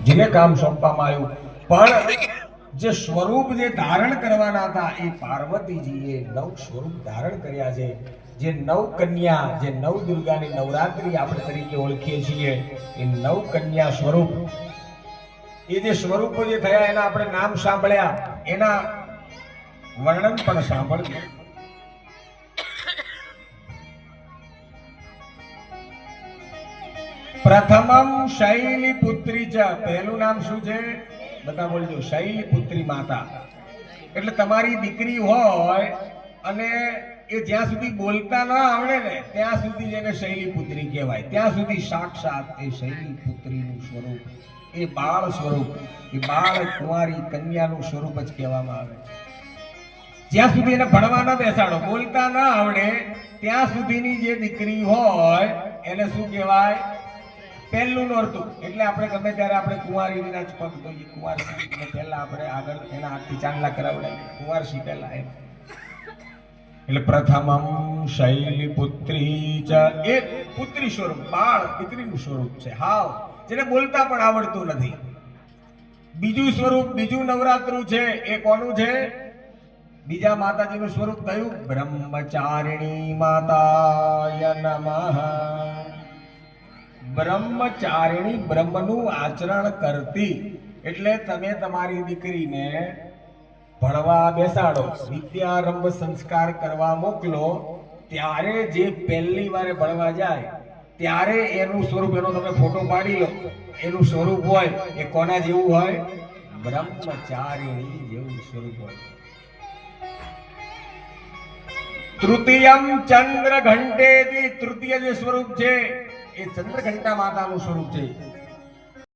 જેને કામ સોંપવામાં આવ્યું, પણ જે સ્વરૂપ જે ધારણ કરવાના હતા એ પાર્વતીજીએ 9 સ્વરૂપ ધારણ કર્યા છે. જે 9 કન્યા, જે 9 દુર્ગાની નવરાત્રી આપણે તરીકે ઓળખીએ છીએ, એ 9 કન્યા સ્વરૂપ, એ જે સ્વરૂપો જે થયા એના આપણે નામ સાંભળ્યા, એના વર્ણન પણ સાંભળ્યું. પ્રથમમ શૈલીપુત્રી ચ, પહેલું નામ શું છે? બધા બોલજો, શૈલીપુત્રી માતા. એટલે તમારી દીકરી હોય અને એ જ્યાં સુધી બોલતા ના આવડે ને ત્યાં સુધી એને શૈલીપુત્રી કહેવાય. ત્યાં સુધી સાક્ષાત એ શૈલીપુત્રીનું સ્વરૂપ, એ બાળ સ્વરૂપ, એ બાળ કુંવારી કન્યાનું સ્વરૂપ જ કહેવામાં આવે. જ્યાં સુધી એને ભણવા ન બેસાડો, બોલતા ના આવડે ત્યાં સુધીની જે દીકરી હોય એને શું કહેવાય? પહેલું નોરતું. એટલે આપણે ગમે ત્યારે આપણે કુંવારીના જ પગ ધોઈએ, કુંવારી પહેલા આપણે આગળ એના હાથથી ચાંદલા કરાવડાવીએ, કુંવારસી પહેલા એમ. એટલે પ્રથમમ શૈલીપુત્રી ચ, એ પુત્રી સ્વરૂપ, બાળ દીકરીનું સ્વરૂપ છે, હાવ જેને બોલતા પણ આવડતું નથી. બીજું સ્વરૂપ, બીજું નવરાત્રું છે, એ કોનું છે? બીજા માતાજીનું સ્વરૂપ કયું? બ્રહ્મચારિણી માતાય નમઃ. બ્રહ્મચારિણી, બ્રહ્મનું આચરણ કરતી. એટલે તમે તમારી દીકરીને ભણવા બેસાડો, વિદ્યારંભ સંસ્કાર કરવા મોકલો, ત્યારે જે પહેલી વારે ભણવા જાય ત્યારે એનું સ્વરૂપ, એનો તમે ફોટો પાડી લો, એનું સ્વરૂપ હોય એ કોના જેવું હોય? બ્રહ્મચારિણી જેવું સ્વરૂપ હોય. તૃતીયમ ચંદ્ર ઘંટેતિ, તૃતીય જે સ્વરૂપ છે એ ચંદ્રઘંટા માતાનું સ્વરૂપ છે.